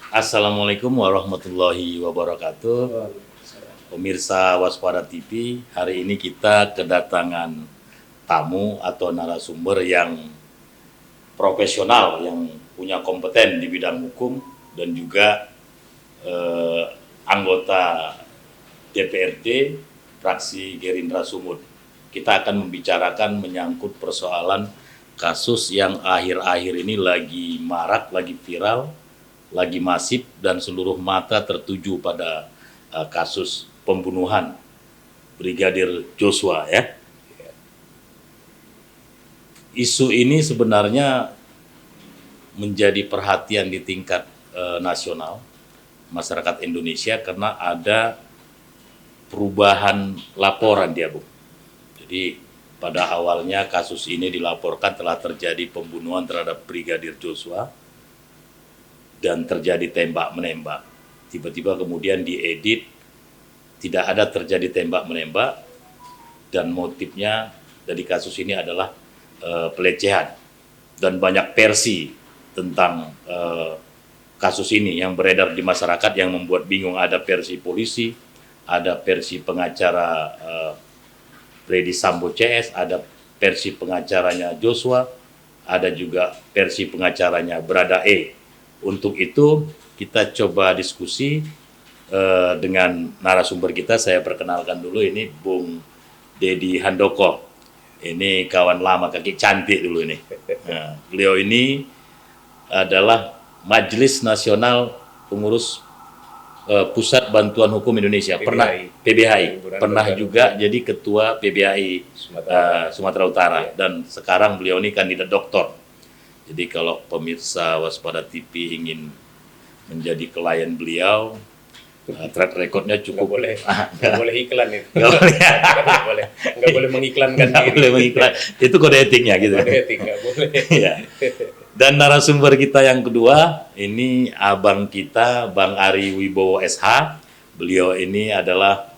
Assalamualaikum warahmatullahi wabarakatuh. Pemirsa Waspada TV, hari ini kita kedatangan tamu atau narasumber yang profesional, yang punya kompeten di bidang hukum dan juga anggota DPRD fraksi Gerindra Sumut. Kita akan membicarakan menyangkut persoalan kasus yang akhir-akhir ini lagi marak, lagi viral, lagi masif, dan seluruh mata tertuju pada kasus pembunuhan Brigadir Joshua ya. Isu ini sebenarnya menjadi perhatian di tingkat nasional masyarakat Indonesia karena ada perubahan laporan dia, Bu. Jadi pada awalnya kasus ini dilaporkan telah terjadi pembunuhan terhadap Brigadir Joshua dan terjadi tembak-menembak. Tiba-tiba kemudian diedit, tidak ada terjadi tembak-menembak, dan motifnya dari kasus ini adalah pelecehan. Dan banyak versi tentang kasus ini yang beredar di masyarakat yang membuat bingung. Ada versi polisi, ada versi pengacara Freddy Sambo CS, ada versi pengacaranya Joshua, ada juga versi pengacaranya Brada E. Untuk itu kita coba diskusi dengan narasumber kita. Saya perkenalkan dulu, ini Bung Dedi Handoko. Ini kawan lama, kaki cantik dulu ini. Nah, beliau ini adalah Majelis Nasional Pengurus Pusat Bantuan Hukum Indonesia, PBHI. Pernah juga jadi ketua PBHI Sumatera Utara, dan sekarang beliau ini kandidat doktor. Jadi kalau pemirsa Waspada TV ingin menjadi klien beliau, track recordnya cukup. Nggak boleh iklan itu. Nggak boleh mengiklankan diri. Boleh mengiklan. Itu kode etiknya gitu. Kode etik nggak boleh. Ya. Dan narasumber kita yang kedua, ini abang kita, Bang Ari Wibowo SH. Beliau ini adalah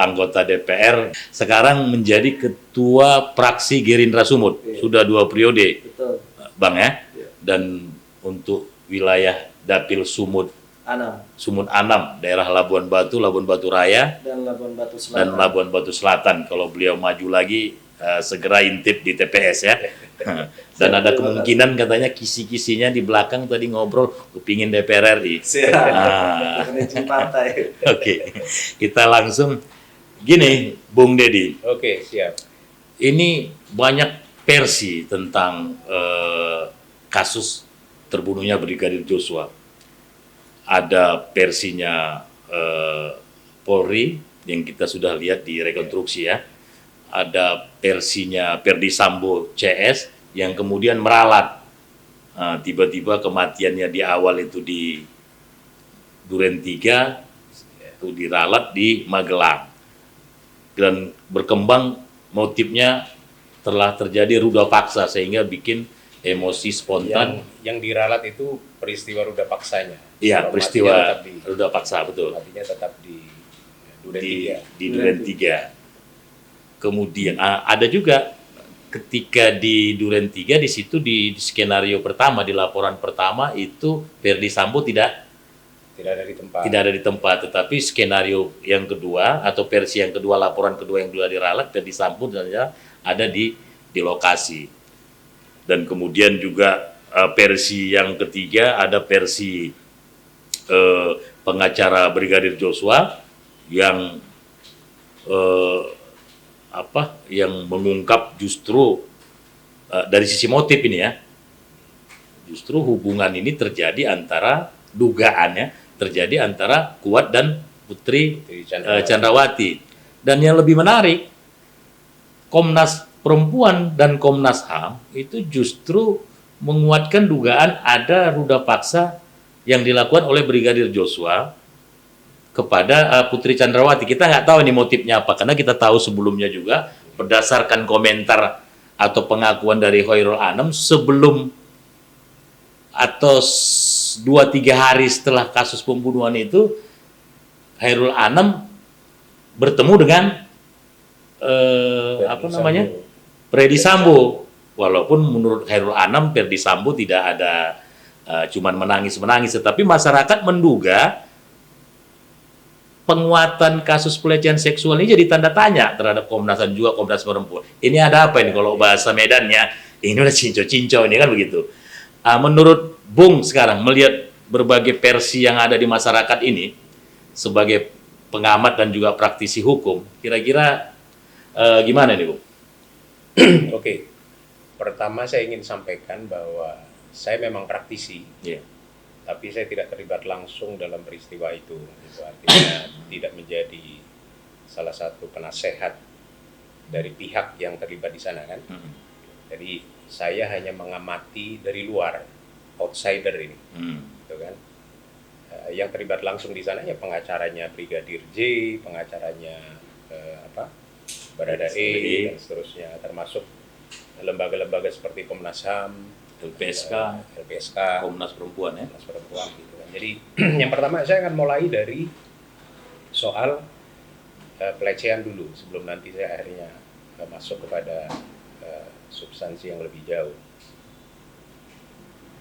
anggota DPR, sekarang menjadi ketua fraksi Gerindra Sumut. Sudah 2 periode. Betul. Bang ya. Dan untuk wilayah Dapil Sumut Anam, daerah Labuan Batu Raya, dan Labuan Batu Selatan. Kalau beliau maju lagi, segera intip di TPS ya. Dan ada kemungkinan katanya kisi-kisinya di belakang tadi ngobrol kepingin DPR RI. Oke. Kita langsung gini, Bung Dedi. Oke, siap. Ini banyak versi tentang kasus terbunuhnya Brigadir Joshua. Ada versinya Polri yang kita sudah lihat di rekonstruksi ya. Ada versinya Ferdy Sambo CS yang kemudian meralat. Tiba-tiba kematiannya di awal itu di Duren 3, itu diralat di Magelang. Dan berkembang motifnya telah terjadi ruda paksa sehingga bikin emosi spontan. Yang diralat itu peristiwa ruda paksanya. Iya, peristiwa ruda paksa, betul. Matinya tetap di Duren 3. Di Duren 3. Kemudian ada juga ketika di Duren 3, di situ di skenario pertama, di laporan pertama itu Ferdy Sambo tidak ada di tempat, tetapi skenario yang kedua atau versi yang kedua, laporan kedua yang diralat, Ferdy Sambo ada di lokasi. Dan kemudian juga versi yang ketiga, ada versi pengacara Brigadir Joshua yang yang mengungkap justru dari sisi motif ini ya, justru hubungan ini terjadi antara, dugaannya terjadi antara Kuat dan Putri Chandrawati. Dan yang lebih menarik, Komnas Perempuan dan Komnas HAM itu justru menguatkan dugaan ada ruda paksa yang dilakukan oleh Brigadir Joshua kepada Putri Chandrawati. Kita nggak tahu ini motifnya apa, karena kita tahu sebelumnya juga berdasarkan komentar atau pengakuan dari Khairul Anam sebelum atau 2-3 hari setelah kasus pembunuhan itu, Khairul Anam bertemu dengan Freddy Sambo. Walaupun menurut Khairul Anam, Ferdy Sambo tidak ada cuman menangis, tetapi masyarakat menduga penguatan kasus pelecehan seksual ini jadi tanda tanya terhadap Komnas HAM juga Komnas Perempuan. Ini ada apa ini kalau bahasa Medannya? Ini udah cinco-cinco ini kan begitu. Menurut Bung sekarang melihat berbagai versi yang ada di masyarakat ini sebagai pengamat dan juga praktisi hukum, kira-kira gimana nih Bung? Oke, pertama saya ingin sampaikan bahwa saya memang praktisi, Iya. tapi saya tidak terlibat langsung dalam peristiwa itu. Itu artinya tidak menjadi salah satu penasehat dari pihak yang terlibat di sana kan. Jadi saya hanya mengamati dari luar, outsider ini, gitu kan. Yang terlibat langsung di sana ya pengacaranya Brigadir J, pengacaranya Baradae dan seterusnya, termasuk lembaga-lembaga seperti Komnas HAM, LPSK, Komnas Perempuan ya. Komnas Perempuan gitu kan. Jadi yang pertama saya akan mulai dari soal pelecehan dulu sebelum nanti saya akhirnya masuk kepada substansi yang lebih jauh.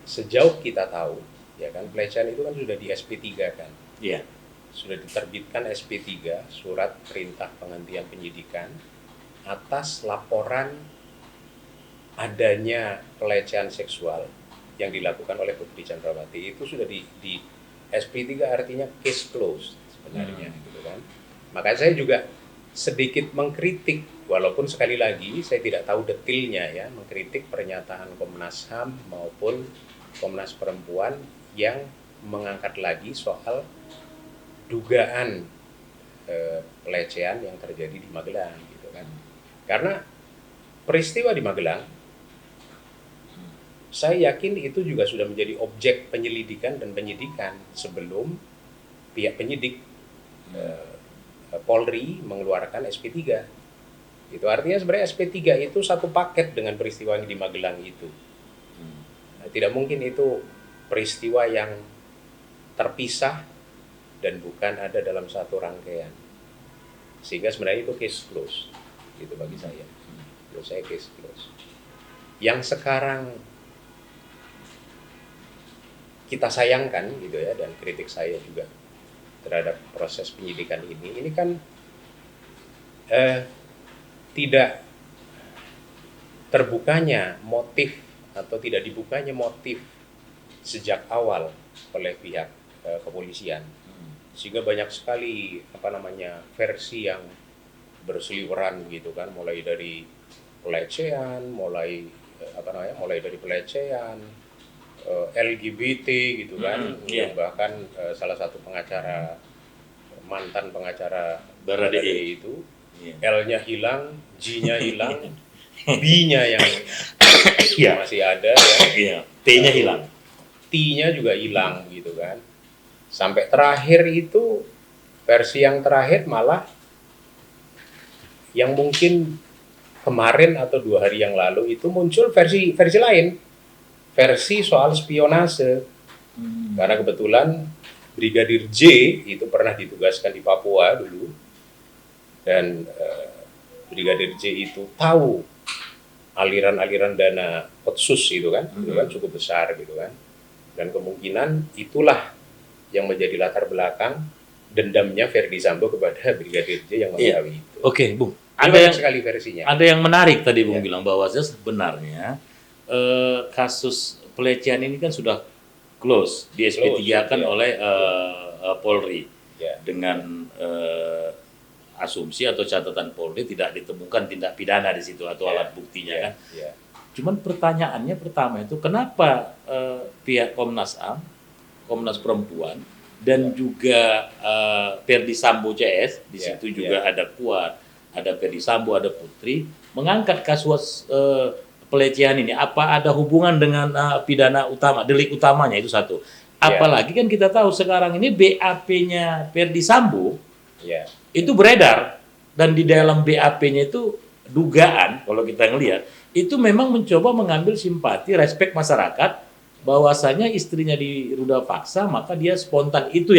Sejauh kita tahu, ya kan, pelecehan itu kan sudah di SP3 kan. Iya. Sudah diterbitkan SP3, surat perintah penghentian penyidikan atas laporan adanya pelecehan seksual yang dilakukan oleh Putri Chandrawati. Itu sudah di SP3 artinya case closed sebenarnya gitu kan. Maka saya juga sedikit mengkritik, walaupun sekali lagi saya tidak tahu detailnya ya, mengkritik pernyataan Komnas HAM maupun Komnas Perempuan yang mengangkat lagi soal dugaan pelecehan yang terjadi di Magelang gitu kan. Karena peristiwa di Magelang saya yakin itu juga sudah menjadi objek penyelidikan dan penyidikan sebelum pihak penyidik Polri mengeluarkan SP3. Itu artinya sebenarnya SP3 itu satu paket dengan peristiwa yang di Magelang itu. Nah, tidak mungkin itu peristiwa yang terpisah dan bukan ada dalam satu rangkaian. Sehingga sebenarnya itu case close. Itu bagi saya. Menurut saya case close. Yang sekarang kita sayangkan gitu ya, dan kritik saya juga terhadap proses penyidikan ini kan tidak terbukanya motif atau tidak dibukanya motif sejak awal oleh pihak kepolisian, sehingga banyak sekali versi yang berseliweran gitu kan, mulai dari pelecehan, mulai dari pelecehan, LGBT gitu kan, yang bahkan salah satu mantan pengacara Baradae itu, L-nya hilang, G-nya hilang, B-nya yang masih ada ya, T-nya hilang, T-nya juga hilang gitu kan, sampai terakhir itu versi yang terakhir malah yang mungkin kemarin atau 2 hari yang lalu itu muncul versi lain, versi soal spionase. Karena kebetulan Brigadir J itu pernah ditugaskan di Papua dulu, dan Brigadir J itu tahu aliran-aliran dana Otsus itu kan cukup besar gitu kan, dan kemungkinan itulah yang menjadi latar belakang dendamnya Ferdy Sambo kepada Brigadir J yang mengetahui itu. Oke, Bung. Ada sekali versinya. Ada yang menarik tadi Bung bilang bahwa sebenarnya kasus pelecehan ini kan sudah close di SP3 kan oleh Polri dengan asumsi atau catatan Polri tidak ditemukan tindak pidana di situ atau alat buktinya kan. Cuman pertanyaannya pertama itu kenapa pihak Komnas HAM, Komnas Perempuan dan juga Ferdy Sambo CS di situ juga ada Kuat, ada Ferdy Sambo, ada Putri mengangkat kasus pelecehan ini. Apa ada hubungan dengan pidana utama, delik utamanya itu satu. Apalagi kan kita tahu sekarang ini BAP-nya Ferdy Sambo itu beredar, dan di dalam BAP-nya itu dugaan kalau kita ngelihat itu memang mencoba mengambil simpati, respek masyarakat bahwasanya istrinya diruda paksa, maka dia spontan itu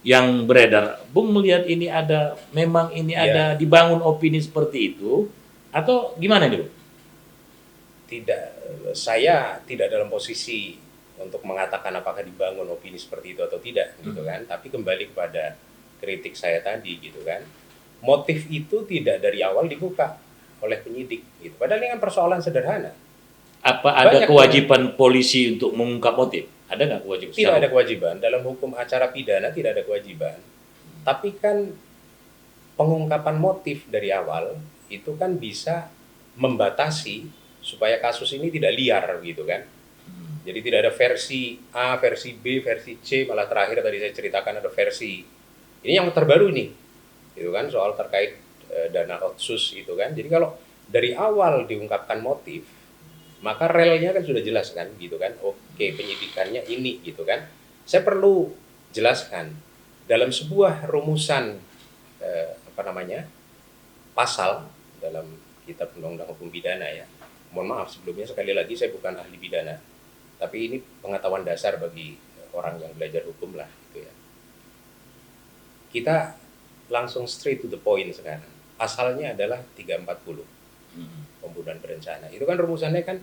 yang beredar. Bung melihat ini ada ada dibangun opini seperti itu atau gimana nih, Bung? Tidak, saya tidak dalam posisi untuk mengatakan apakah dibangun opini seperti itu atau tidak gitu kan. Tapi kembali kepada kritik saya tadi gitu kan. Motif itu tidak dari awal dibuka oleh penyidik gitu. Padahal ini kan persoalan sederhana. Apa ada Banyak kewajiban polisi untuk mengungkap motif? Ada nggak kewajiban? Tidak ada kewajiban dalam hukum acara pidana, tidak ada kewajiban. Tapi kan pengungkapan motif dari awal itu kan bisa membatasi supaya kasus ini tidak liar gitu kan. Jadi tidak ada versi A, versi B, versi C, malah terakhir tadi saya ceritakan ada versi. Ini yang terbaru nih, gitu kan, soal terkait dana otsus gitu kan. Jadi kalau dari awal diungkapkan motif, maka relnya kan sudah jelas kan, gitu kan. Oke, penyidikannya ini, gitu kan. Saya perlu jelaskan dalam sebuah rumusan pasal dalam kitab undang-undang hukum pidana ya. Mohon maaf sebelumnya sekali lagi saya bukan ahli pidana, tapi ini pengetahuan dasar bagi orang yang belajar hukum lah gitu ya. Kita langsung straight to the point sekarang. Asalnya adalah 340 pembunuhan berencana. Itu kan rumusannya kan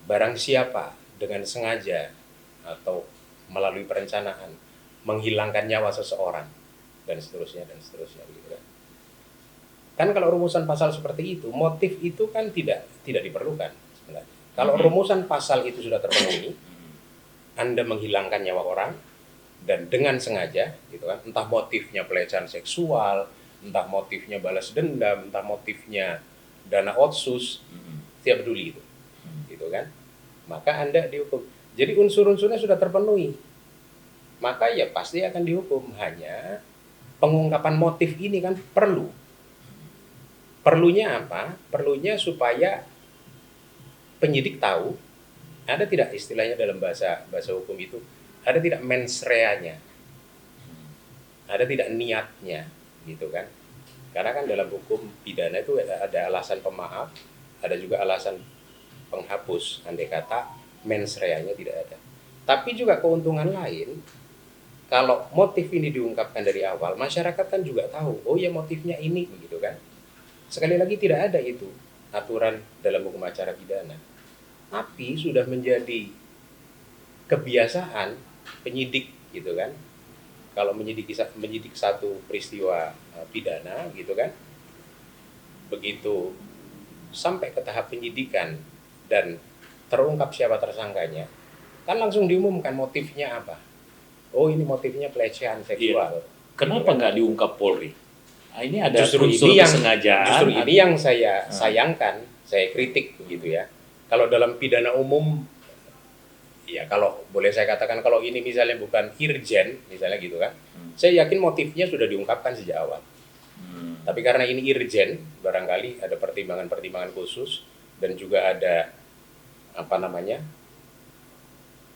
barang siapa dengan sengaja atau melalui perencanaan menghilangkan nyawa seseorang dan seterusnya gitu kan. Kan kalau rumusan pasal seperti itu, motif itu kan tidak diperlukan sebenarnya. Kalau rumusan pasal itu sudah terpenuhi, Anda menghilangkan nyawa orang dan dengan sengaja, gitu kan, entah motifnya pelecehan seksual, entah motifnya balas dendam, entah motifnya dana otsus, tidak peduli itu, gitu kan, maka Anda dihukum. Jadi unsur-unsurnya sudah terpenuhi, maka ya pasti akan dihukum. Hanya pengungkapan motif ini kan perlu. Perlunya apa? Perlunya supaya penyidik tahu, ada tidak istilahnya dalam bahasa hukum itu, ada tidak mens reanya, ada tidak niatnya, gitu kan? Karena kan dalam hukum pidana itu ada alasan pemaaf, ada juga alasan penghapus. Andai kata mens reanya tidak ada. Tapi juga keuntungan lain, kalau motif ini diungkapkan dari awal, masyarakat kan juga tahu, oh ya motifnya ini, gitu kan? Sekali lagi tidak ada itu aturan dalam hukum acara pidana. Tapi sudah menjadi kebiasaan penyidik gitu kan. Kalau menyidik satu peristiwa pidana gitu kan. Begitu sampai ke tahap penyidikan dan terungkap siapa tersangkanya, kan langsung diumumkan motifnya apa. Oh ini motifnya pelecehan seksual. Kenapa nggak diungkap Polri? Nah, ini ada Justru unsur kesengajaan. Justru ini yang saya sayangkan, saya kritik begitu ya. Kalau dalam pidana umum, ya kalau boleh saya katakan kalau ini misalnya bukan irjen, misalnya gitu kan, saya yakin motifnya sudah diungkapkan sejak awal. Tapi karena ini irjen, barangkali ada pertimbangan-pertimbangan khusus dan juga ada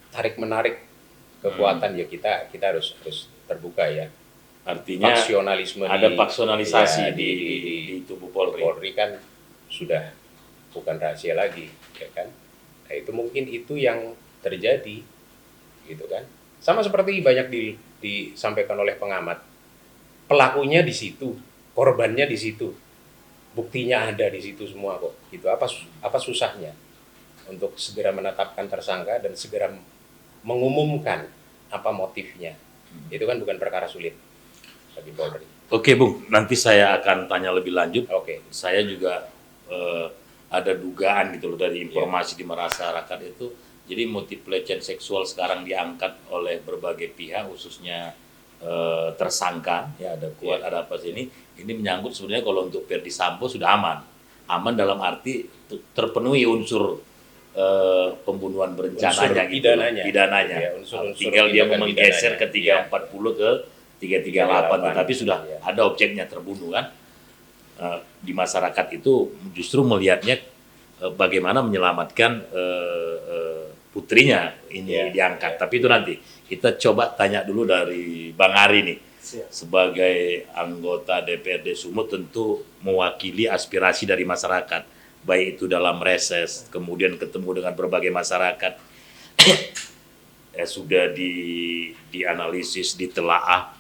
tarik-menarik kekuatan ya kita harus terbuka ya. Artinya Paksionalisme ada paksionalisasi ya, di tubuh Polri. Polri kan sudah bukan rahasia lagi, ya kan? Nah, itu mungkin itu yang terjadi, gitu kan? Sama seperti banyak disampaikan oleh pengamat, pelakunya di situ, korbannya di situ, buktinya ada di situ semua kok. Gitu. Apa susahnya untuk segera menetapkan tersangka dan segera mengumumkan apa motifnya? Itu kan bukan perkara sulit. Oke Bung, nanti saya akan tanya lebih lanjut. Oke. Saya juga ada dugaan gitu loh dari informasi di masyarakat itu. Jadi motif pelecehan seksual sekarang diangkat oleh berbagai pihak, khususnya tersangka. Ya ada kuat, ada apa sih ini. Ini menyangkut sebenarnya kalau untuk Verdi Sambo sudah aman. Aman dalam arti terpenuhi unsur pembunuhan berencananya, pidananya. Ya, tinggal dia menggeser ke 340 ke 338, tetapi sudah ada objeknya terbunuh kan. Di masyarakat itu justru melihatnya bagaimana menyelamatkan putrinya ini diangkat. Tapi itu nanti kita coba tanya dulu dari Bang Ari nih. Sebagai anggota DPRD Sumut tentu mewakili aspirasi dari masyarakat, baik itu dalam reses, kemudian ketemu dengan berbagai masyarakat. Sudah dianalisis, ditelaah.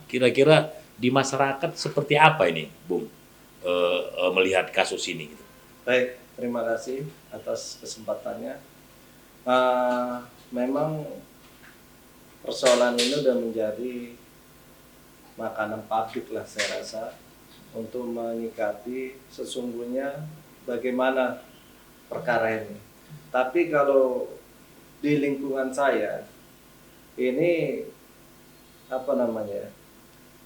Kira-kira di masyarakat seperti apa ini, Bung, melihat kasus ini? Baik, terima kasih atas kesempatannya. memang persoalan ini udah menjadi makanan publik lah saya rasa untuk menyikapi sesungguhnya bagaimana perkara ini. Tapi kalau di lingkungan saya ini apa namanya,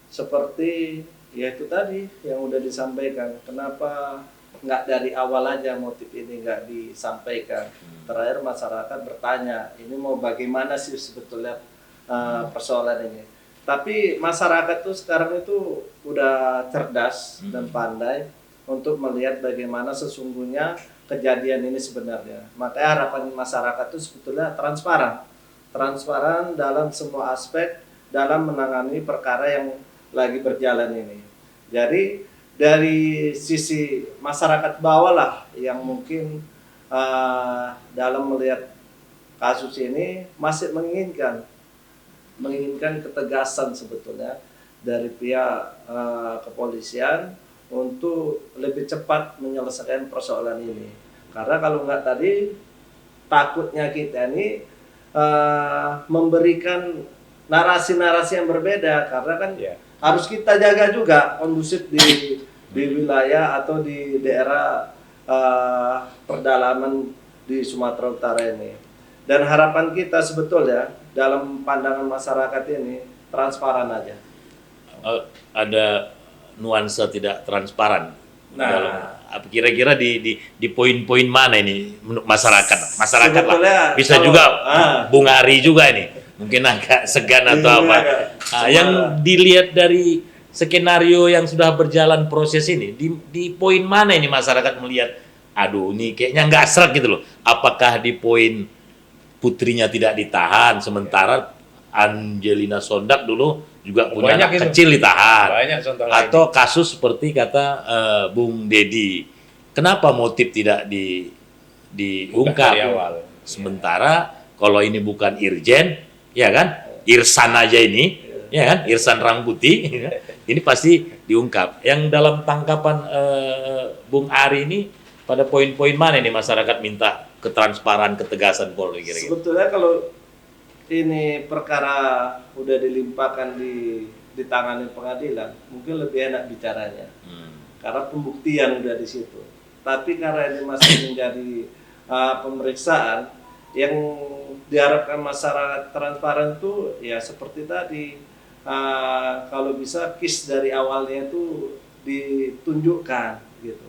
seperti ya itu tadi yang udah disampaikan, kenapa nggak dari awal aja motif ini nggak disampaikan. Terakhir masyarakat bertanya, ini mau bagaimana sih sebetulnya persoalan ini. Tapi masyarakat tuh sekarang itu udah cerdas dan pandai untuk melihat bagaimana sesungguhnya kejadian ini sebenarnya. Makanya harapan masyarakat itu sebetulnya transparan. Transparan dalam semua aspek dalam menangani perkara yang lagi berjalan ini. Jadi dari sisi masyarakat bawah lah yang mungkin dalam melihat kasus ini masih menginginkan ketegasan sebetulnya dari pihak kepolisian untuk lebih cepat menyelesaikan persoalan ini. Karena kalau nggak tadi takutnya kita ini memberikan narasi-narasi yang berbeda, karena kan harus kita jaga juga kondusif di wilayah atau di daerah pedalaman di Sumatera Utara ini. Dan harapan kita sebetulnya dalam pandangan masyarakat ini transparan aja. Ada nuansa tidak transparan. Nah, Kira-kira di poin-poin mana ini menurut masyarakat lah sebetulnya bisa kalau, juga Bung Ari juga ini mungkin agak segan atau apa. Yang dilihat dari skenario yang sudah berjalan proses ini di poin mana ini masyarakat melihat, aduh ini kayaknya nggak serak gitu loh. Apakah di poin putrinya tidak ditahan sementara Angelina Sondak dulu juga punya anak kecil ditahan. Banyak contoh Atau kasus seperti kata Bung Dedi, kenapa motif tidak diungkap dari awal. sementara kalau ini bukan Irjen, ya kan, Irsan aja ini, ya kan, Irsan Rangkuti, ini pasti diungkap. Yang dalam tangkapan Bung Ari ini pada poin-poin mana ini masyarakat minta ketransparan, ketegasan Polri kira-kira? sebetulnya kalau ini perkara udah dilimpahkan di tangan pengadilan, mungkin lebih enak bicaranya. Karena pembuktian udah di situ. Tapi karena ini masih menjadi pemeriksaan, yang diharapkan masyarakat transparan itu ya seperti tadi, kalau bisa KIS dari awalnya itu ditunjukkan gitu.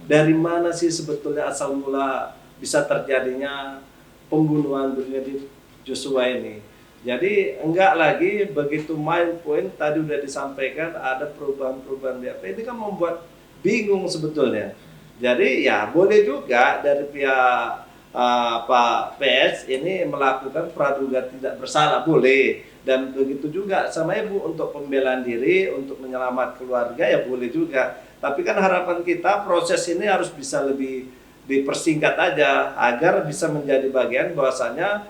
Dari mana sih sebetulnya asal mula bisa terjadinya pembunuhan Brigadir Joshua ini. Jadi enggak lagi begitu main poin tadi udah disampaikan ada perubahan-perubahan apa ini kan membuat bingung sebetulnya. Jadi ya boleh juga dari pihak Pak PS ini melakukan praduga tidak bersalah, boleh, dan begitu juga sama Ibu untuk pembelaan diri, untuk menyelamat keluarga ya boleh juga. Tapi kan harapan kita proses ini harus bisa lebih dipersingkat aja agar bisa menjadi bagian bahwasanya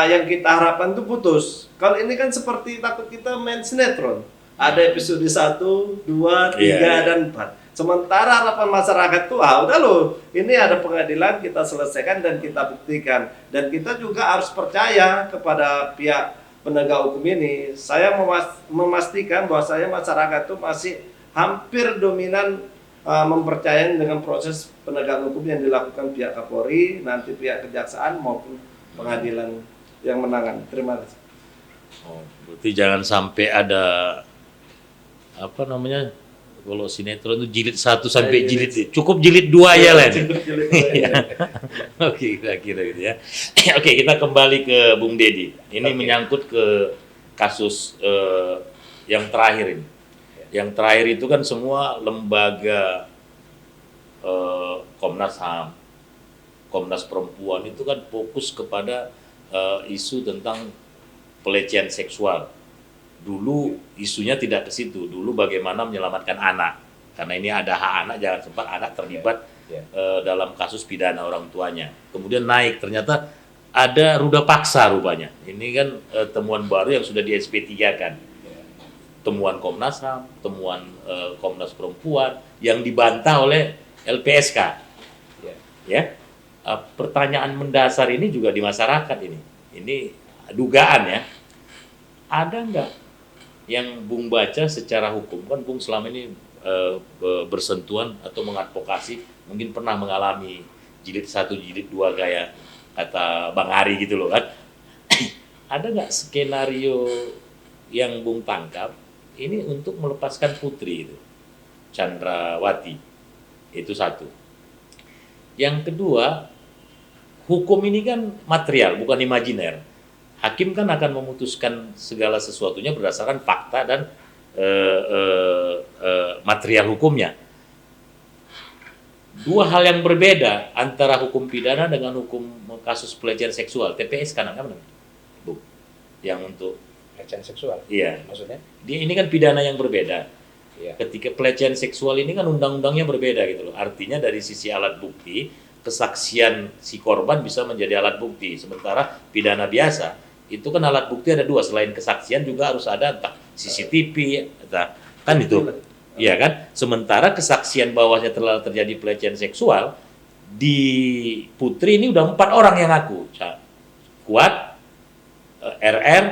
yang kita harapkan itu putus. Kalau ini kan seperti takut kita main sinetron. Ada episode 1, 2, 3, dan 4. Sementara harapan masyarakat tuh, udah loh, ini ada pengadilan, kita selesaikan dan kita buktikan. Dan kita juga harus percaya kepada pihak penegak hukum ini. Saya memastikan bahwa saya masyarakat tuh masih hampir dominan mempercayai dengan proses penegakan hukum yang dilakukan pihak Kapolri, nanti pihak Kejaksaan maupun pengadilan yang menangani. Terima kasih. Oh, berarti jangan sampai ada apa namanya, kalau sinetron itu jilid 1 sampai jilid, cukup jilid 2 ya lah. Oke, kira-kira gitu ya. Oke, kita kembali ke Bung Dedi. Ini menyangkut ke kasus yang terakhir ini. Yang terakhir itu kan semua lembaga Komnas HAM, Komnas Perempuan itu kan fokus kepada isu tentang pelecehan seksual. Dulu isunya tidak ke situ. Dulu bagaimana menyelamatkan anak. Karena ini ada hak anak, jangan sempat anak terlibat dalam kasus pidana orang tuanya. Kemudian naik, ternyata ada ruda paksa rupanya. Ini kan temuan baru yang sudah di SP3 kan. Temuan Komnas HAM, temuan Komnas Perempuan yang dibantah oleh LPSK. Ya. pertanyaan mendasar ini juga di masyarakat ini. Ini dugaan ya. Ada nggak yang Bung baca secara hukum? Kan Bung selama ini bersentuhan atau mengadvokasi, mungkin pernah mengalami jilid 1, jilid 2 kayak kata Bang Ari gitu loh kan. Ada nggak skenario yang Bung tangkap ini untuk melepaskan Putri itu, Chandrawati? Itu satu. Yang kedua, hukum ini kan material, bukan imajiner. Hakim kan akan memutuskan segala sesuatunya berdasarkan fakta dan material hukumnya. Dua hal yang berbeda antara hukum pidana dengan hukum kasus pelecehan seksual, TPS kan apa namanya? Bu, yang untuk Pelecehan seksual. iya, Maksudnya? dia ini kan pidana yang berbeda. Iya. Ketika pelecehan seksual ini kan undang-undangnya berbeda gitu loh. Artinya dari sisi alat bukti, kesaksian si korban bisa menjadi alat bukti. Sementara pidana biasa itu kan alat bukti ada dua, selain kesaksian juga harus ada entah CCTV, entah, kan itu. Iya kan? Sementara kesaksian bahwasanya telah terjadi pelecehan seksual di Putri ini udah 4 orang yang ngaku. Kuat, RR,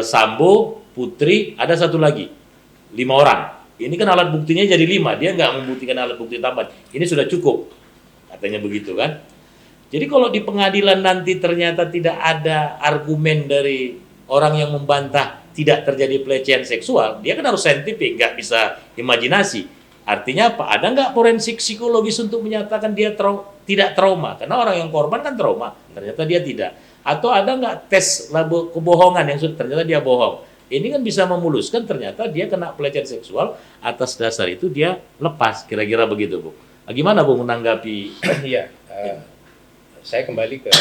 Sambo, Putri, ada satu lagi, 5 orang. Ini kan alat buktinya jadi 5, dia nggak membuktikan alat bukti tambahan. Ini sudah cukup, katanya begitu kan. Jadi kalau di pengadilan nanti ternyata tidak ada argumen dari orang yang membantah tidak terjadi pelecehan seksual, dia kan harus saintifik, nggak bisa imajinasi. Artinya apa? Ada nggak forensik psikologis untuk menyatakan dia tidak trauma? Karena orang yang korban kan trauma, ternyata dia tidak. Atau ada nggak tes labo kebohongan yang ternyata dia bohong? Ini kan bisa memuluskan ternyata dia kena pelecehan seksual, atas dasar itu dia lepas, kira-kira begitu, Bu. Gimana, Bu, menanggapi? Iya, saya kembali ke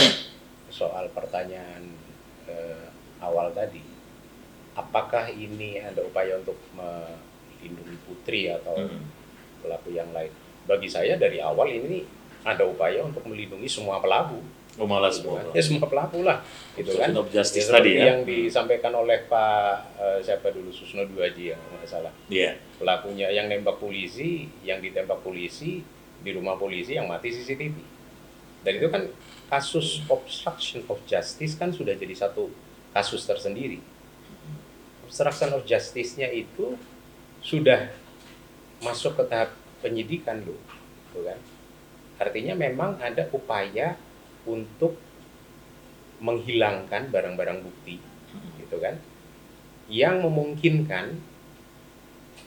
soal pertanyaan awal tadi. Apakah ini ada upaya untuk melindungi Putri atau pelaku yang lain? Bagi saya dari awal ini ada upaya untuk melindungi semua pelaku. Oh, malah Gitu semua. kan. Ya semua pelaku lah, gitu kan. Of justice Ya, tadi seperti ya. yang disampaikan oleh Pak siapa dulu, Susno Duaji yang nggak salah. Iya. Pelakunya yang nembak polisi, yang ditembak polisi, di rumah polisi yang mati CCTV. Dan itu kan kasus obstruction of justice kan sudah jadi satu kasus tersendiri. Obstruction of justice-nya itu sudah masuk ke tahap penyidikan loh, gitu kan. Artinya memang ada upaya untuk menghilangkan barang-barang bukti, gitu kan, yang memungkinkan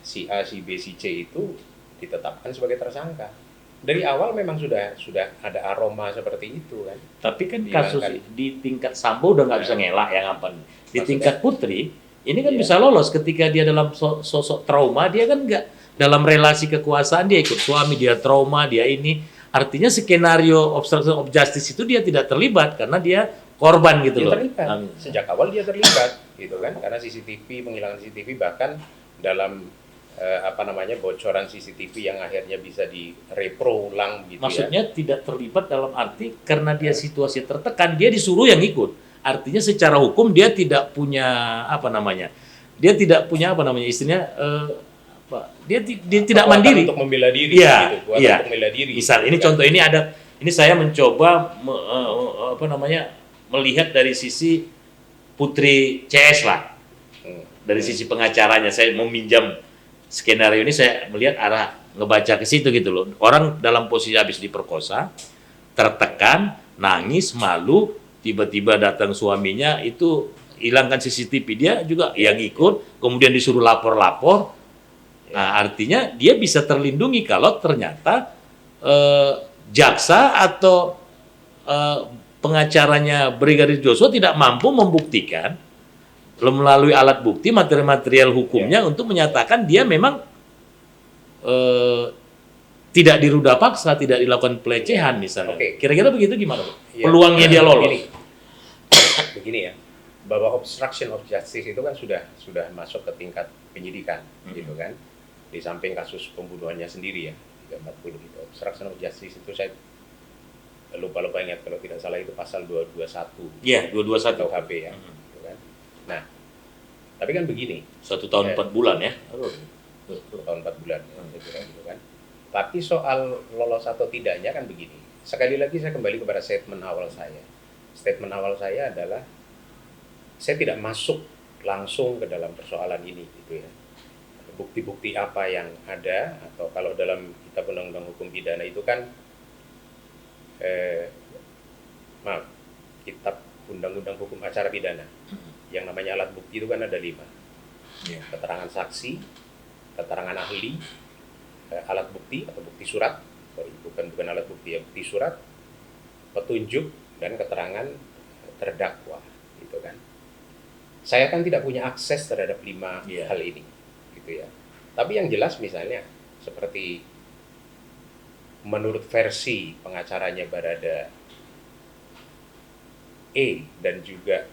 si A, si B, si C itu ditetapkan sebagai tersangka. Dari awal memang sudah ada aroma seperti itu kan. Tapi kan Dihilangkan. kasus di tingkat Sambo udah nggak bisa ngelak ya ngapain. Di Maksudnya? tingkat Putri ini kan Iya. bisa lolos ketika dia dalam sosok trauma, dia kan nggak dalam relasi kekuasaan, dia ikut suami, dia trauma, dia ini. Artinya skenario obstruction of justice itu dia tidak terlibat karena dia korban gitu Dia loh. terlibat. Sejak awal dia terlibat, gitu kan? Karena CCTV, penghilangan CCTV, bahkan dalam bocoran CCTV yang akhirnya bisa direpro ulang gitu. Maksudnya tidak terlibat dalam arti karena dia situasi tertekan, dia disuruh yang ikut. Artinya secara hukum dia tidak punya dia tidak punya istilahnya dia tidak Kekuatan mandiri untuk membela diri, Iya, gitu. Kekuatan iya. untuk membela diri. Misal ini Gitu kan? contoh ini saya mencoba melihat dari sisi Putri CS lah. Dari sisi pengacaranya saya meminjam skenario ini, saya melihat arah ngebaca ke situ gitu loh. Orang dalam posisi habis diperkosa, tertekan, nangis, malu, tiba-tiba datang suaminya itu hilangkan CCTV, dia juga yang ikut, kemudian disuruh lapor-lapor. Nah, artinya dia bisa terlindungi kalau ternyata jaksa atau pengacaranya Brigadir Joshua tidak mampu membuktikan melalui alat bukti material hukumnya untuk menyatakan dia memang tidak diruda paksa, tidak dilakukan pelecehan misalnya. Oke. Kira-kira begitu gimana, Bu? Iya. Peluangnya dia lolos. Begini ya, bahwa obstruction of justice itu kan sudah masuk ke tingkat penyidikan, gitu kan. Di samping kasus pembunuhannya sendiri ya, 340 itu. Obstruction of justice itu saya lupa ingat, kalau tidak salah itu pasal 221 Iya, 221. KUHP ya, gitu kan. Nah, tapi kan begini, 1 tahun 4 bulan ya. 1 tahun 4 bulan ya, saya kira gitu kan. Tapi soal lolos atau tidaknya kan begini, sekali lagi saya kembali kepada statement awal saya. Statement awal saya adalah saya tidak masuk langsung ke dalam persoalan ini gitu ya. Bukti-bukti apa yang ada, atau kalau dalam kitab undang-undang hukum pidana itu kan kitab undang-undang hukum acara pidana yang namanya alat bukti itu kan ada 5. Keterangan saksi, keterangan ahli, alat bukti atau bukti surat, bukan alat bukti ya, bukti surat, petunjuk, dan keterangan terdakwa gitu kan. Saya kan tidak punya akses terhadap 5 hal ini gitu ya. Tapi yang jelas misalnya seperti menurut versi pengacaranya Barada E dan juga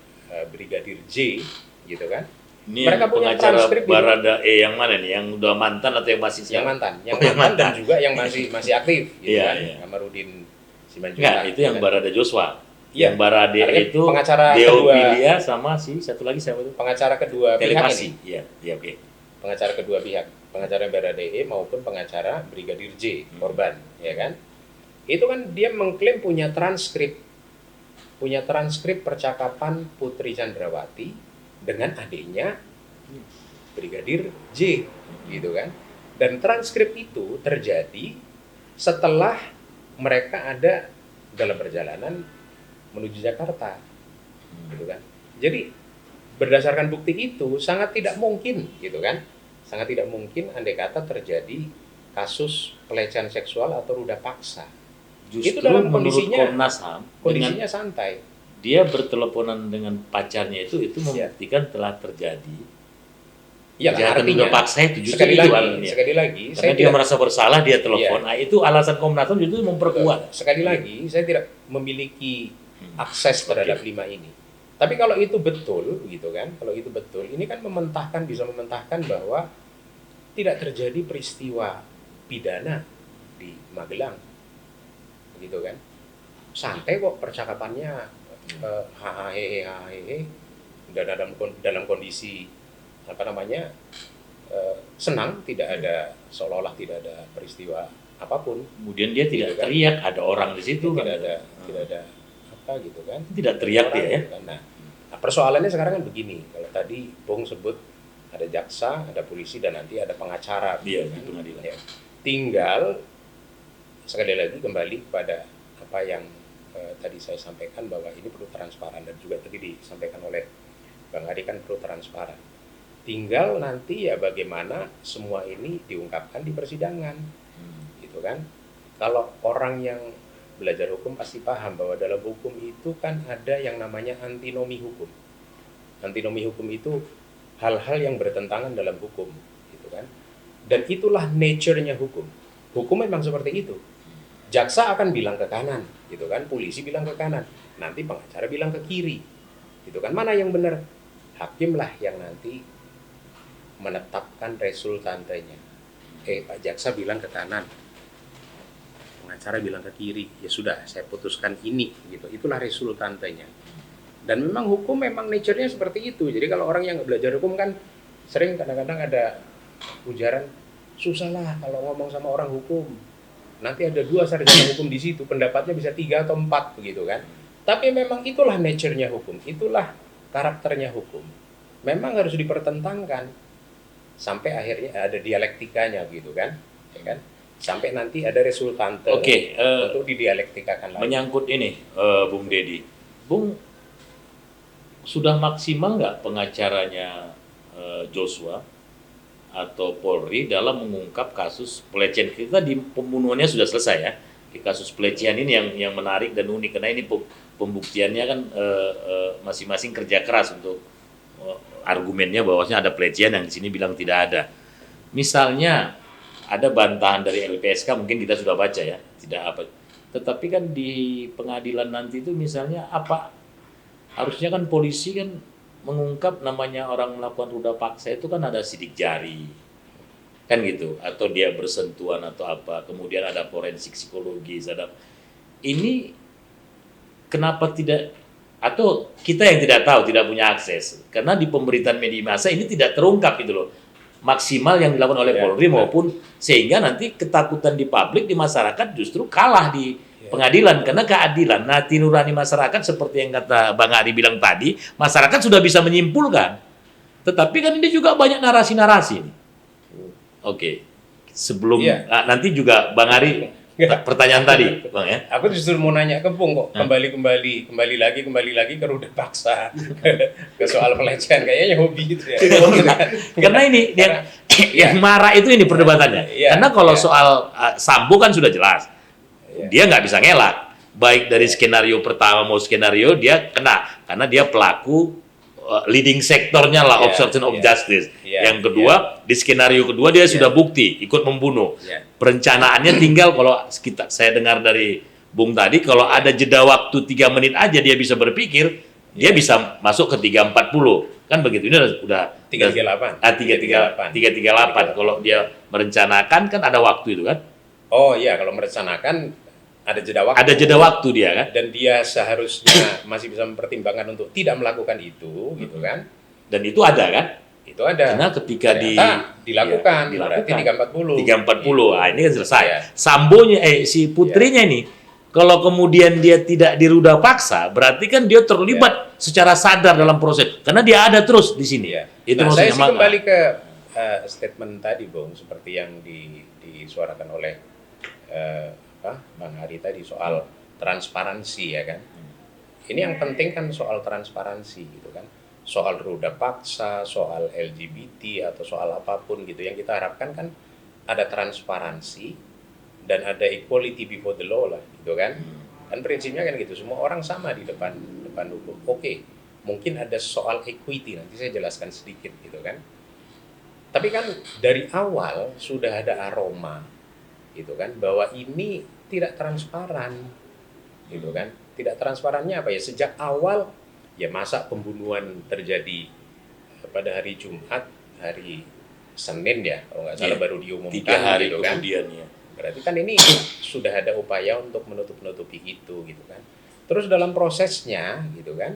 Brigadir J gitu kan. Ini Mereka punya pengacara transkrip Barada E yang mana nih? Yang udah mantan atau yang masih yang mantan, yang yang mantan dan mantan. juga yang masih aktif gitu Iya, kan. iya. Kamarudin Simanjuntak. Enggak, itu yang gitu kan. Barada Joshua. Iya. Yang Barada Artinya itu pengacara Deopilia sama si satu lagi siapa itu? Pengacara kedua pihak Telepasi. ini. Iya, iya oke. Pengacara kedua pihak, pengacara Barada E maupun pengacara Brigadir J, korban, ya kan? Itu kan dia mengklaim punya transkrip percakapan Putri Chandrawati dengan adiknya Brigadir J, gitu kan? Dan transkrip itu terjadi setelah mereka ada dalam perjalanan menuju Jakarta, gitu kan? Jadi berdasarkan bukti itu sangat tidak mungkin, gitu kan? Sangat tidak mungkin andai kata terjadi kasus pelecehan seksual atau ruda paksa. Justru Itu dalam menurut kondisinya- Komnas HAM, dengan Kondisinya santai. dia berteleponan dengan pacarnya itu membuktikan telah terjadi Ya, kejahatan artinya ruda paksa itu justru sekali itu lagi, alatnya. sekali lagi, Karena saya dia tidak, merasa bersalah dia telepon. Nah, itu alasan Komnas HAM justru memperkuat. sekali lagi, saya tidak memiliki akses terhadap 5 ini. Tapi kalau itu betul, gitu kan? Kalau itu betul, ini kan bisa mementahkan bahwa tidak terjadi peristiwa pidana di Magelang, gitu kan? Santai kok percakapannya, hahaha, dan dalam kondisi apa namanya senang, tidak ada, seolah-olah tidak ada peristiwa apapun. Kemudian dia tidak Gitu kan? teriak, ada orang di situ kan. tidak ada apa gitu kan, Tidak teriak dia ya. gitu kan. Nah, persoalannya sekarang kan begini, kalau tadi Bung sebut ada jaksa, ada polisi, dan nanti ada pengacara Iya, gitu di kan. pengadilan. Ya. Tinggal sekali lagi kembali kepada apa yang tadi saya sampaikan, bahwa ini perlu transparan, dan juga tadi disampaikan oleh Bang Adi kan perlu transparan. Tinggal nanti ya bagaimana semua ini diungkapkan di persidangan, gitu kan. Kalau orang yang belajar hukum pasti paham bahwa dalam hukum itu kan ada yang namanya antinomi hukum. Antinomi hukum itu hal-hal yang bertentangan dalam hukum, gitu kan. Dan itulah nature-nya hukum. Hukum memang seperti itu. Jaksa akan bilang ke kanan, gitu kan. Polisi bilang ke kanan. Nanti pengacara bilang ke kiri, gitu kan. Mana yang benar? Hakimlah yang nanti menetapkan resultantenya. Pak jaksa bilang ke kanan, pengacara bilang ke kiri, ya sudah saya putuskan ini, gitu. Itulah resultantenya. Dan memang hukum memang nature-nya seperti itu. Jadi kalau orang yang nggak belajar hukum kan sering kadang-kadang ada ujaran, susah lah kalau ngomong sama orang hukum. Nanti ada 2 sarjana hukum di situ, pendapatnya bisa 3 atau 4 begitu kan. Tapi memang itulah nature-nya hukum, itulah karakternya hukum. Memang harus dipertentangkan sampai akhirnya ada dialektikanya gitu kan, ya kan? Sampai nanti ada resultante untuk didialektikakan lagi. Menyangkut ini, Bung Dedi. Bung, sudah maksimal nggak pengacaranya Joshua atau Polri dalam mengungkap kasus pelecehan? Kita di pembunuhannya sudah selesai ya. Di kasus pelecehan ini yang menarik dan unik, karena ini pembuktiannya kan masing-masing kerja keras untuk argumennya bahwasanya ada pelecehan, yang di sini bilang tidak ada. Misalnya ada bantahan dari LPSK, mungkin kita sudah baca ya, tidak apa. Tetapi kan di pengadilan nanti itu misalnya apa, harusnya kan polisi kan mengungkap namanya orang melakukan ruda paksa itu kan ada sidik jari, kan gitu, atau dia bersentuhan atau apa, kemudian ada forensik psikologis, ada ini kenapa tidak, atau kita yang tidak tahu, tidak punya akses, karena di pemberitaan media massa ini tidak terungkap gitu loh, maksimal yang dilakukan oleh Polri maupun, sehingga nanti ketakutan di publik, di masyarakat justru kalah di pengadilan, karena keadilan, hati nurani masyarakat seperti yang kata Bang Ari bilang tadi, masyarakat sudah bisa menyimpulkan. Tetapi kan ini juga banyak narasi-narasi. Oke, sebelum nanti juga Bang Ari pertanyaan tadi, Bang ya. Aku justru mau nanya ke Bung kok kembali lagi ke ruda paksa ke soal pelecehan, kayaknya hobi gitu ya. Karena ini yang marah itu ini perdebatannya. Karena kalau soal Sambo kan sudah jelas. Dia nggak bisa ngelak. Baik dari skenario pertama mau skenario dia kena karena dia pelaku leading sektornya lah obstruction of justice. Yang kedua di skenario kedua dia sudah bukti ikut membunuh. Perencanaannya tinggal kalau saya dengar dari Bung tadi kalau ada jeda waktu 3 menit aja dia bisa berpikir dia bisa masuk ke 340 kan begitu. Ini udah 338. 338 kalau dia merencanakan kan ada waktu itu kan. Oh iya, kalau merencanakan ada jeda waktu. Ada jeda waktu dia kan. Dan dia seharusnya masih bisa mempertimbangkan untuk tidak melakukan itu, gitu kan? Dan itu ada kan? Itu ada. Karena ketika dilakukan, berarti 340. 340. Nah, ini kan selesai. Iya. Sambonya si putrinya ini kalau kemudian dia tidak diruda paksa, berarti kan dia terlibat secara sadar dalam proses. Karena dia ada terus di sini. Itu nah, maksudnya. saya sih kembali ke statement tadi, Bung, seperti yang disuarakan oleh Bang Hari tadi soal transparansi ya kan. Ini yang penting kan soal transparansi gitu kan. Soal ruda paksa, soal LGBT atau soal apapun gitu. Yang kita harapkan kan ada transparansi dan ada equality before the law lah gitu kan. Kan prinsipnya kan gitu. Semua orang sama di depan hukum. Oke. Mungkin ada soal equity nanti saya jelaskan sedikit gitu kan. Tapi kan dari awal sudah ada aroma gitu kan bahwa ini tidak transparan gitu kan. Tidak transparannya apa ya, sejak awal ya masa pembunuhan terjadi pada hari Jumat, hari Senin ya kalau nggak salah baru diumumkan 3 hari gitu kan. kemudian ya. Berarti kan ini sudah ada upaya untuk menutupi itu gitu kan. Terus dalam prosesnya gitu kan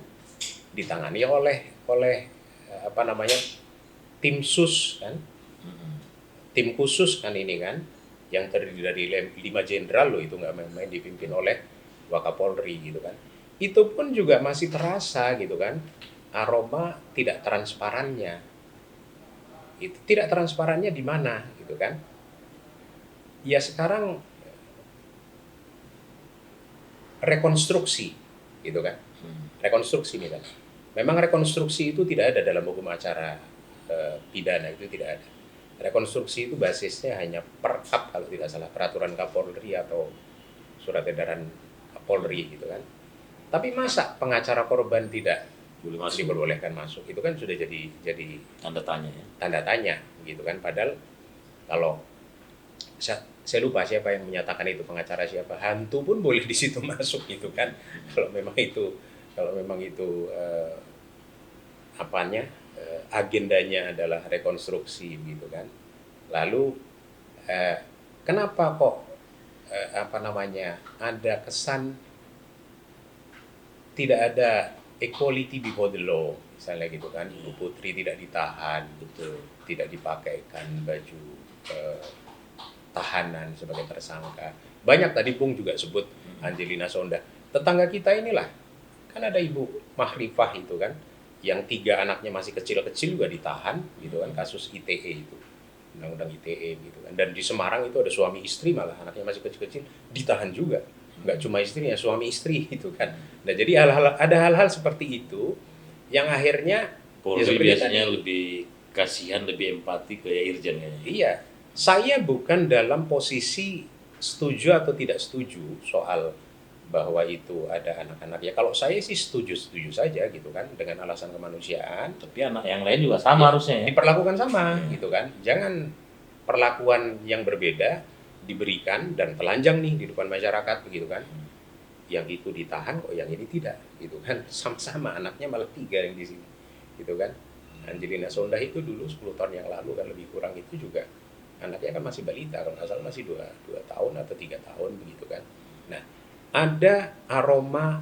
ditangani oleh tim sus kan. Tim khusus kan ini kan yang terdiri dari 5 jenderal loh, itu nggak main-main, dipimpin oleh Wakapolri gitu kan. Itu pun juga masih terasa gitu kan aroma tidak transparannya. Itu tidak transparannya di mana gitu kan. Ya sekarang rekonstruksi gitu kan. Rekonstruksi nih kan. Memang rekonstruksi itu tidak ada dalam hukum acara pidana, itu tidak ada. Rekonstruksi itu basisnya hanya perkap kalau tidak salah, peraturan Kapolri atau surat edaran Kapolri gitu kan. Tapi masa pengacara korban tidak diperbolehkan masuk? Itu kan sudah jadi tanda tanya ya. Tanda tanya gitu kan. Padahal kalau saya lupa siapa yang menyatakan itu, pengacara siapa, hantu pun boleh di situ masuk gitu kan. Kalau memang itu agendanya adalah rekonstruksi gitu kan. Lalu kenapa kok ada kesan tidak ada equality before the law misalnya gitu kan. Ibu Putri tidak ditahan, betul, tidak dipakaikan baju tahanan sebagai tersangka. Banyak tadi Bung juga sebut Angelina Sonda. Tetangga kita inilah kan ada Ibu Mahrifah itu kan, yang 3 anaknya masih kecil-kecil juga ditahan gitu kan, kasus ITE itu, undang-undang ITE gitu kan. Dan di Semarang itu ada suami istri, malah anaknya masih kecil-kecil ditahan juga, nggak cuma istrinya, suami istri gitu kan. Nah jadi ada hal-hal seperti itu yang akhirnya Polri biasanya lebih kasihan, lebih empati ke Irjen ya. Iya, saya bukan dalam posisi setuju atau tidak setuju soal bahwa itu ada anak-anak. Ya kalau saya sih setuju saja gitu kan, dengan alasan kemanusiaan. Tapi anak yang lain juga sama harusnya ya. Diperlakukan sama gitu kan. Jangan perlakuan yang berbeda diberikan dan telanjang nih di depan masyarakat begitu kan. Yang itu ditahan kok yang ini tidak gitu kan. Sama-sama anaknya malah 3 yang di sini gitu kan. Angelina Sonda itu dulu 10 tahun yang lalu kan, lebih kurang itu juga anaknya kan masih balita, kalau nggak salah masih 2 tahun atau 3 tahun begitu kan. Nah, ada aroma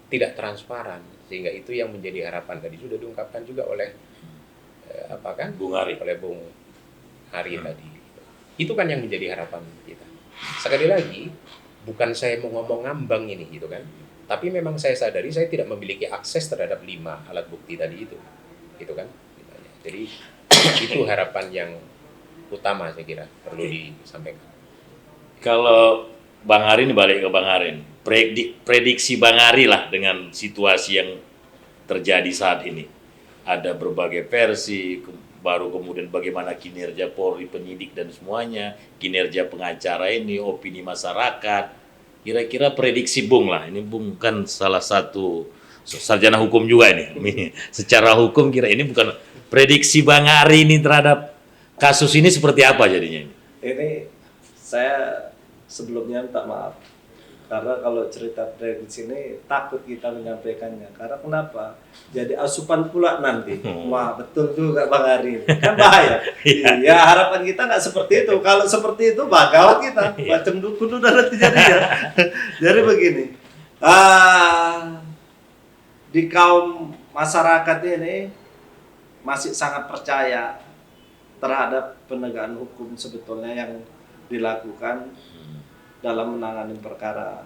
tidak transparan, sehingga itu yang menjadi harapan. Tadi sudah diungkapkan juga oleh Bung Hari. oleh Bung Hari tadi. Itu kan yang menjadi harapan kita. Sekali lagi, bukan saya mau ngomong ngambang ini gitu kan. Tapi memang saya sadari saya tidak memiliki akses terhadap 5 alat bukti tadi itu. Gitu kan. Jadi itu harapan yang utama saya kira perlu disampaikan. Kalau Bang Hari ini balik ke Bang Hari, prediksi Bang Hari lah dengan situasi yang terjadi saat ini. Ada berbagai versi, baru kemudian bagaimana kinerja Polri, penyidik dan semuanya, kinerja pengacara ini, opini masyarakat. Kira-kira prediksi Bung lah, ini Bung kan salah satu sarjana hukum juga ini. Secara hukum kira ini bukan prediksi Bang Hari ini terhadap kasus ini seperti apa jadinya? Ini saya sebelumnya minta maaf karena kalau cerita prediksi ini takut kita menyampaikannya. Karena kenapa? Jadi asupan pula nanti. Wah betul juga Bang Hari, kan bahaya. Ya harapan kita nggak seperti itu. Kalau seperti itu bagawat kita, macam dukun udah nanti jadinya. Jadi begini, di kaum masyarakat ini masih sangat percaya terhadap penegakan hukum sebetulnya yang dilakukan dalam menangani perkara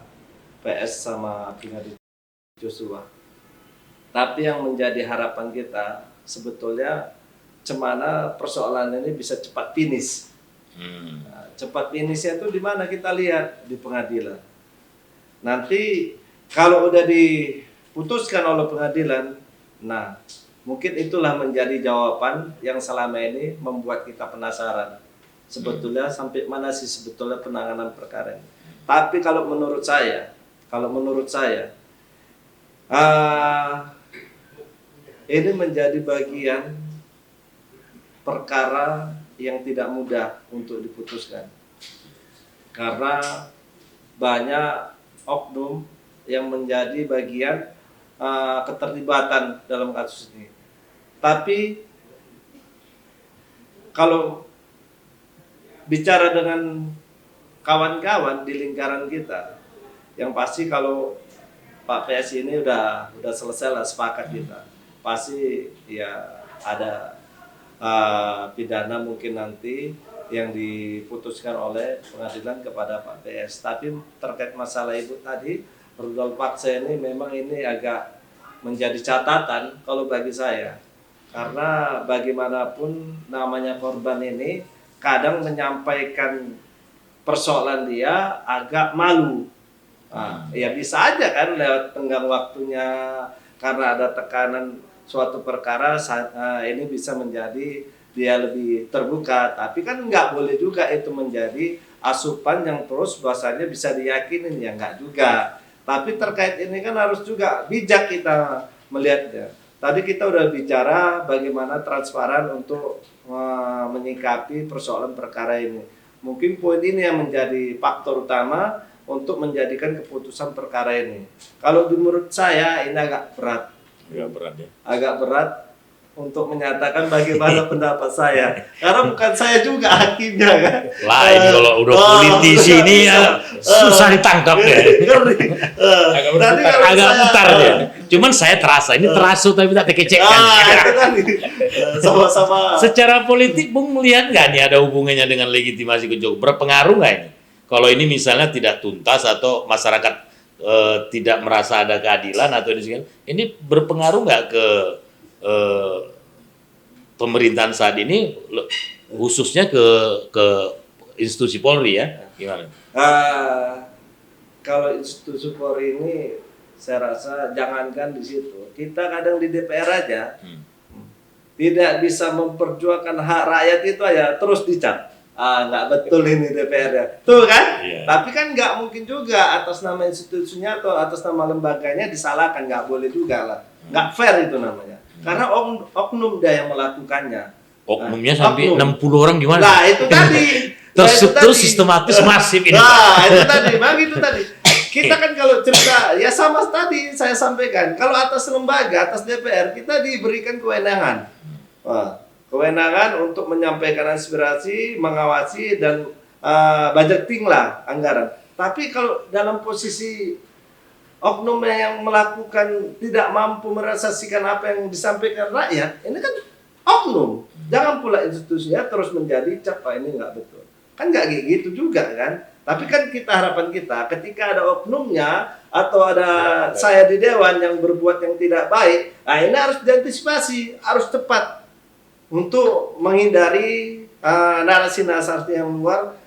PS sama Brigadir Joshua. Tapi yang menjadi harapan kita sebetulnya cemana persoalan ini bisa cepat finish. Nah, cepat finishnya itu di mana kita lihat di pengadilan. Nanti kalau udah diputuskan oleh pengadilan, nah mungkin itulah menjadi jawaban yang selama ini membuat kita penasaran. Sebetulnya sampai mana sih sebetulnya penanganan perkara ini. Tapi kalau menurut saya, ini menjadi bagian perkara yang tidak mudah untuk diputuskan. Karena banyak oknum yang menjadi bagian keterlibatan dalam kasus ini. Tapi kalau bicara dengan kawan-kawan di lingkaran kita, yang pasti kalau Pak PS ini udah selesai lah, sepakat kita. Pasti ya ada pidana mungkin nanti yang diputuskan oleh pengadilan kepada Pak PS. Tapi terkait masalah ibu tadi, rudal paksa ini memang ini agak menjadi catatan kalau bagi saya. Karena bagaimanapun namanya korban ini kadang menyampaikan persoalan dia agak malu. Ya bisa aja kan lewat tenggang waktunya karena ada tekanan suatu perkara ini bisa menjadi dia lebih terbuka. Tapi kan nggak boleh juga itu menjadi asupan yang terus bahasanya bisa diyakinin, ya nggak juga. Tapi terkait ini kan harus juga bijak kita melihatnya. Tadi kita udah bicara bagaimana transparan untuk menyikapi persoalan perkara ini. Mungkin poin ini yang menjadi faktor utama untuk menjadikan keputusan perkara ini. Kalau menurut saya ini agak berat. Agak berat ya. Agak berat untuk menyatakan bagaimana pendapat saya. Karena bukan saya juga hakimnya kan. Lain kalau udah politisi ini ya susah ditangkap ya. Agak mutar dia. Cuman saya terasa ini terasa tapi tak tekecekkan. Itu kan sama-sama. Secara politik Bung melihat nggak nih ada hubungannya dengan legitimasi ke Jokowi? Berpengaruh nggak ini? Kalau ini misalnya tidak tuntas atau masyarakat tidak merasa ada keadilan atau ini berpengaruh nggak ke pemerintahan saat ini, khususnya ke institusi Polri ya? Gimana? Kalau institusi Polri ini saya rasa jangankan di situ, kita kadang di DPR aja tidak bisa memperjuangkan hak rakyat itu aja terus dicap. Nggak betul ini DPR ya, tuh kan? Yeah. Tapi kan nggak mungkin juga atas nama institusinya atau atas nama lembaganya disalahkan, nggak boleh juga lah, nggak fair itu namanya. Karena oknum dia yang melakukannya. Oknumnya sampai 60 orang gimana? Nah itu tadi. Terstruktur, sistematis, masif ini. Nah itu tadi, begitu tadi. Kita kan kalau cerita, ya sama tadi saya sampaikan, kalau atas lembaga, atas DPR, kita diberikan kewenangan. Kewenangan untuk menyampaikan aspirasi, mengawasi, dan budgeting lah anggaran. Tapi kalau dalam posisi oknum yang melakukan tidak mampu merealisasikan apa yang disampaikan rakyat, ini kan oknum. Jangan pula institusinya terus menjadi cap, ini nggak betul. Kan nggak gitu juga kan. Tapi kan harapan kita ketika ada oknumnya atau ada saya di dewan yang berbuat yang tidak baik, nah ini harus diantisipasi, harus tepat untuk menghindari narasi-narasi yang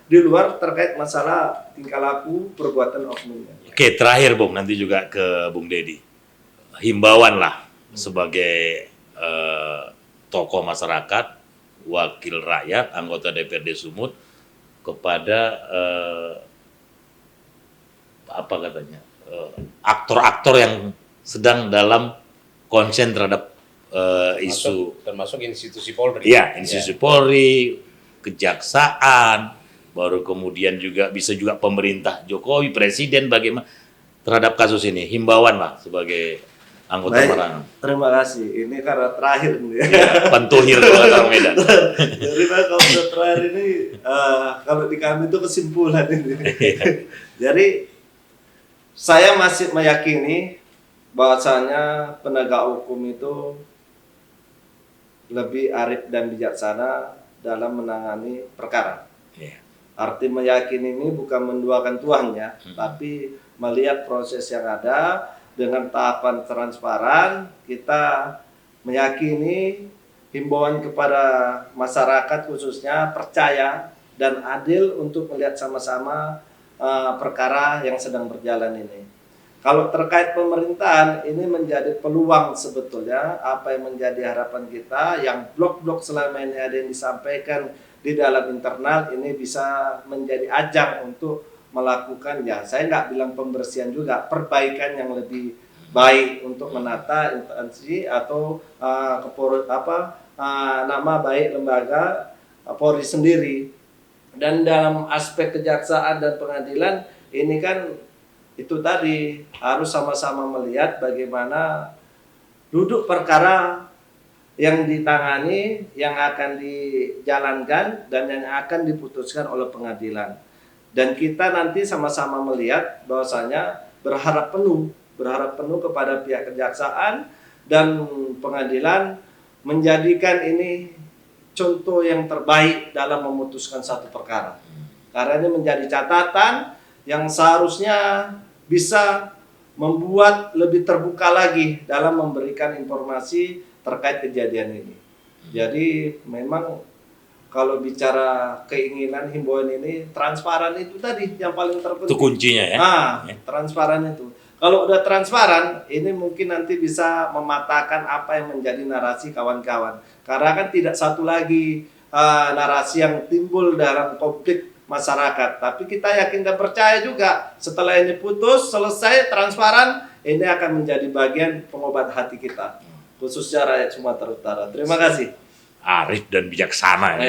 di luar terkait masalah tingkah laku perbuatan oknumnya. Oke, terakhir Bung, nanti juga ke Bung Dedi. Himbauan lah sebagai tokoh masyarakat, wakil rakyat, anggota DPRD Sumut kepada apa katanya aktor-aktor yang sedang dalam konsen terhadap isu termasuk institusi Polri. ya institusi Polri, kejaksaan, baru kemudian juga bisa juga pemerintah Jokowi, presiden bagaimana terhadap kasus ini. Himbauan lah sebagai anggota Baik, Marangan. terima kasih. Ini karena terakhir nih. Ya, pentuhir kalau orang Medan. Jadi Pak, kalau sudah terakhir ini, kalau di kami itu kesimpulan ini. Jadi saya masih meyakini bahwasanya penegak hukum itu lebih arif dan bijaksana dalam menangani perkara. Ya. Arti meyakini ini bukan menduakan tuannya, tapi melihat proses yang ada dengan tahapan transparan. Kita meyakini himbauan kepada masyarakat khususnya percaya dan adil untuk melihat sama-sama perkara yang sedang berjalan ini. Kalau terkait pemerintahan, ini menjadi peluang sebetulnya apa yang menjadi harapan kita, yang blok-blok selama ini ada yang disampaikan di dalam internal ini bisa menjadi ajang untuk melakukan, ya saya nggak bilang pembersihan juga, perbaikan yang lebih baik untuk menata instansi atau nama baik lembaga Polri sendiri. Dan dalam aspek kejaksaan dan pengadilan ini kan itu tadi harus sama-sama melihat bagaimana duduk perkara yang ditangani, yang akan dijalankan dan yang akan diputuskan oleh pengadilan. Dan kita nanti sama-sama melihat bahwasanya berharap penuh kepada pihak kejaksaan dan pengadilan menjadikan ini contoh yang terbaik dalam memutuskan satu perkara. Karena ini menjadi catatan yang seharusnya bisa membuat lebih terbuka lagi dalam memberikan informasi terkait kejadian ini. Jadi memang kalau bicara keinginan himbauan ini, transparan itu tadi yang paling terpenting. Itu kuncinya ya. Transparan itu. Kalau udah transparan, ini mungkin nanti bisa mematahkan apa yang menjadi narasi kawan-kawan. Karena kan tidak satu lagi narasi yang timbul dalam konflik masyarakat. Tapi kita yakin dan percaya juga setelah ini putus, selesai, transparan, ini akan menjadi bagian pengobat hati kita. Khususnya rakyat Sumatera Utara. Terima kasih. Arif dan bijaksana.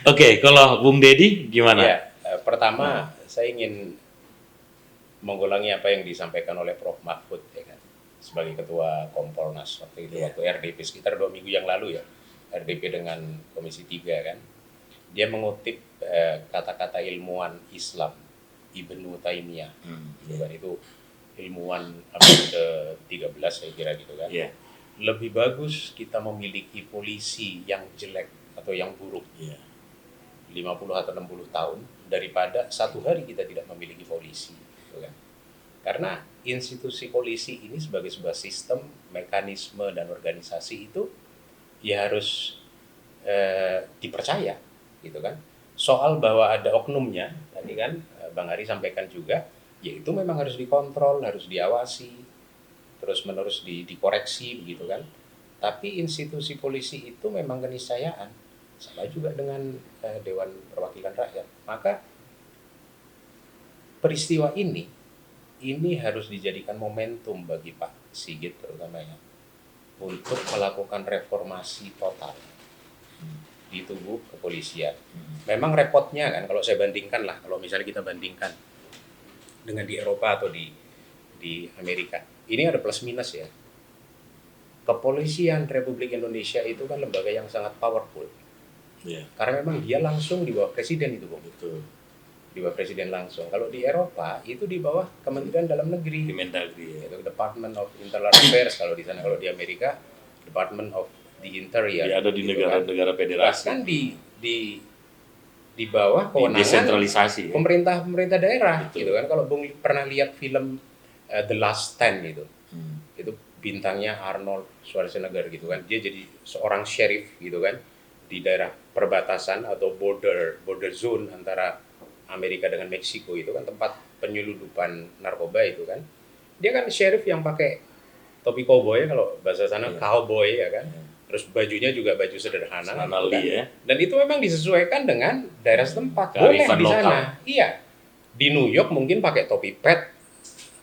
Oke, kalau Bung Dedi gimana? Ya, pertama saya ingin mengulangi apa yang disampaikan oleh Prof. Mahfud ya kan, sebagai Ketua Kompolnas waktu itu, waktu RDP sekitar 2 minggu yang lalu ya, RDP dengan Komisi 3 kan, dia mengutip kata-kata ilmuwan Islam Ibnu Taimiyah, gitu kan, itu ilmuwan abad ke-13 saya kira gitu kan. Lebih bagus kita memiliki polisi yang jelek atau yang buruk 50 atau 60 tahun daripada satu hari kita tidak memiliki polisi. Kan? Karena institusi polisi ini sebagai sebuah sistem, mekanisme dan organisasi itu ya harus dipercaya, gitu kan. Soal bahwa ada oknumnya, tadi kan Bang Ari sampaikan juga, yaitu memang harus dikontrol, harus diawasi, terus-menerus dikoreksi, begitu kan. Tapi institusi polisi itu memang keniscayaan, sama juga dengan Dewan Perwakilan Rakyat. Maka peristiwa ini harus dijadikan momentum bagi Pak Sigit terutamanya untuk melakukan reformasi total di tubuh kepolisian. Memang repotnya kan, kalau saya bandingkan lah, kalau misalnya kita bandingkan dengan di Eropa atau di Amerika, ini ada plus minus ya. Kepolisian Republik Indonesia itu kan lembaga yang sangat powerful. Karena memang dia langsung di bawah presiden itu, Bung. Betul. Di bawah presiden langsung. Kalau di Eropa itu di bawah Kementerian Dalam Negeri. Kemendagri. Itu Department of Internal Affairs kalau di sana. Kalau di Amerika Department of the Interior. Ada di negara-negara federasi. Bahkan di di bawah kewenangan desentralisasi. pemerintah daerah, Betul. gitu kan. Kalau Bung pernah lihat film The Last Stand gitu, itu bintangnya Arnold Schwarzenegger gitu kan, dia jadi seorang sheriff gitu kan di daerah perbatasan atau border zone antara Amerika dengan Meksiko, itu kan tempat penyelundupan narkoba itu kan. Dia kan sheriff yang pakai topi cowboy, kalau bahasa sana cowboy ya kan. Terus bajunya juga baju sederhana gitu Sanali kan. ya. Dan itu memang disesuaikan dengan daerah setempat. Boleh Kearifan di sana. lokal. Iya. Di New York mungkin pakai topi pet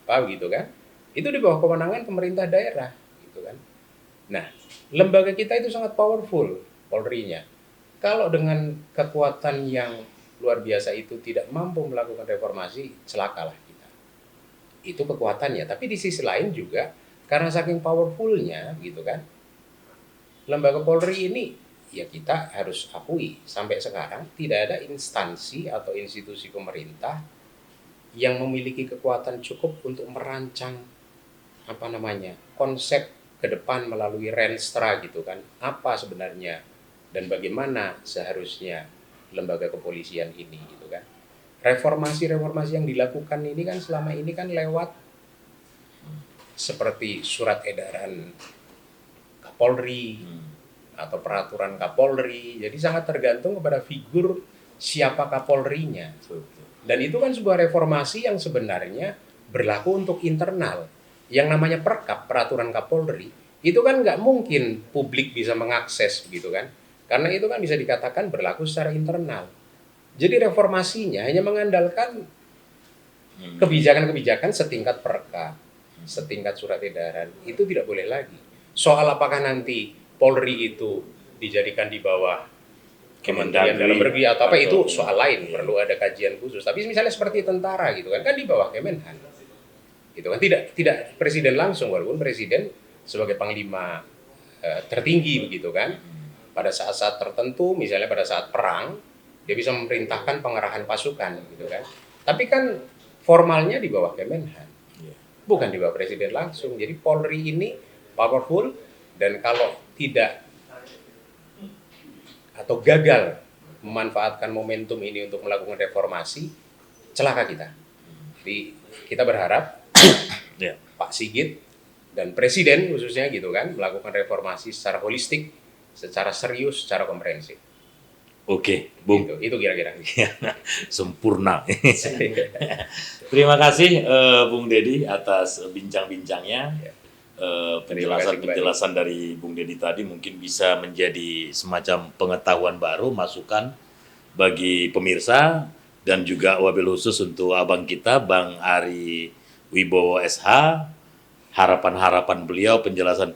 apa gitu kan. Itu di bawah kewenangan pemerintah daerah gitu kan. Nah, lembaga kita itu sangat powerful, Polri-nya. Kalau dengan kekuatan yang luar biasa itu tidak mampu melakukan reformasi, celakalah kita. Itu kekuatannya. Tapi di sisi lain juga karena saking powerfulnya gitu kan, lembaga Polri ini ya kita harus akui sampai sekarang tidak ada instansi atau institusi pemerintah yang memiliki kekuatan cukup untuk merancang konsep ke depan melalui Renstra gitu kan, apa sebenarnya dan bagaimana seharusnya lembaga kepolisian ini gitu kan. Reformasi yang dilakukan ini kan selama ini kan lewat seperti surat edaran Kapolri atau peraturan Kapolri, jadi sangat tergantung kepada figur siapa Kapolrinya. Dan itu kan sebuah reformasi yang sebenarnya berlaku untuk internal. Yang namanya perkap, peraturan Kapolri, itu kan nggak mungkin publik bisa mengakses gitu kan, karena itu kan bisa dikatakan berlaku secara internal. Jadi reformasinya hanya mengandalkan kebijakan-kebijakan setingkat perkap, setingkat surat edaran, itu tidak boleh lagi. Soal apakah nanti Polri itu dijadikan di bawah Kementerian Dalam Negeri atau apa, itu soal lain, perlu ada kajian khusus. Tapi misalnya seperti tentara gitu kan di bawah Kemenhan, gitu kan, tidak presiden langsung, walaupun presiden sebagai panglima tertinggi begitu kan. Pada saat-saat tertentu, misalnya pada saat perang, dia bisa memerintahkan pengerahan pasukan gitu kan. Tapi kan formalnya di bawah Kemenhan, bukan di bawah presiden langsung. Jadi Polri ini powerful, dan kalau tidak atau gagal memanfaatkan momentum ini untuk melakukan reformasi, celaka kita. Jadi kita berharap Pak Sigit dan Presiden khususnya gitu kan melakukan reformasi secara holistik, secara serius, secara komprehensif. Oke, Bung. Itu kira-kira. Sempurna. Terima kasih Bung Dedi atas bincang-bincangnya. Penjelasan dari Bung Dedi tadi mungkin bisa menjadi semacam pengetahuan baru, masukan bagi pemirsa, dan juga wabil khusus untuk abang kita Bang Ari Wibowo SH. Harapan-harapan beliau, penjelasan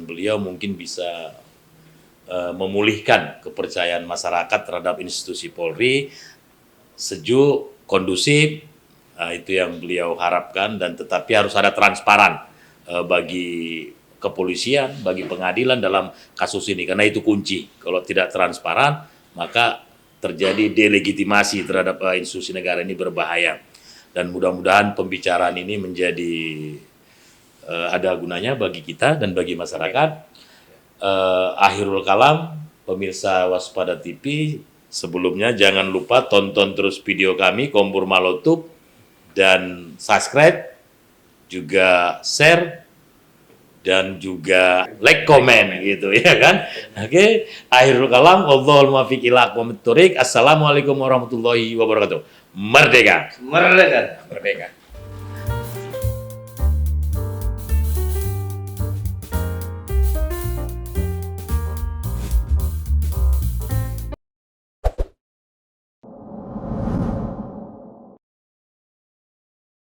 beliau mungkin bisa memulihkan kepercayaan masyarakat terhadap institusi Polri, sejuk, kondusif. Itu yang beliau harapkan, dan tetapi harus ada transparan bagi kepolisian, bagi pengadilan dalam kasus ini, karena itu kunci. Kalau tidak transparan, maka terjadi delegitimasi terhadap institusi negara, ini berbahaya. Dan mudah-mudahan pembicaraan ini menjadi ada gunanya bagi kita dan bagi masyarakat. Akhirul kalam, pemirsa Waspada TV, sebelumnya jangan lupa tonton terus video kami Kompur Malotub, dan subscribe, juga share, dan juga like, komen gitu ya kan. Oke, akhirul kalam, wallahul muwaffiq ila aqwamit thoriq. Assalamualaikum warahmatullahi wabarakatuh. Merdeka. Merdeka. Merdeka.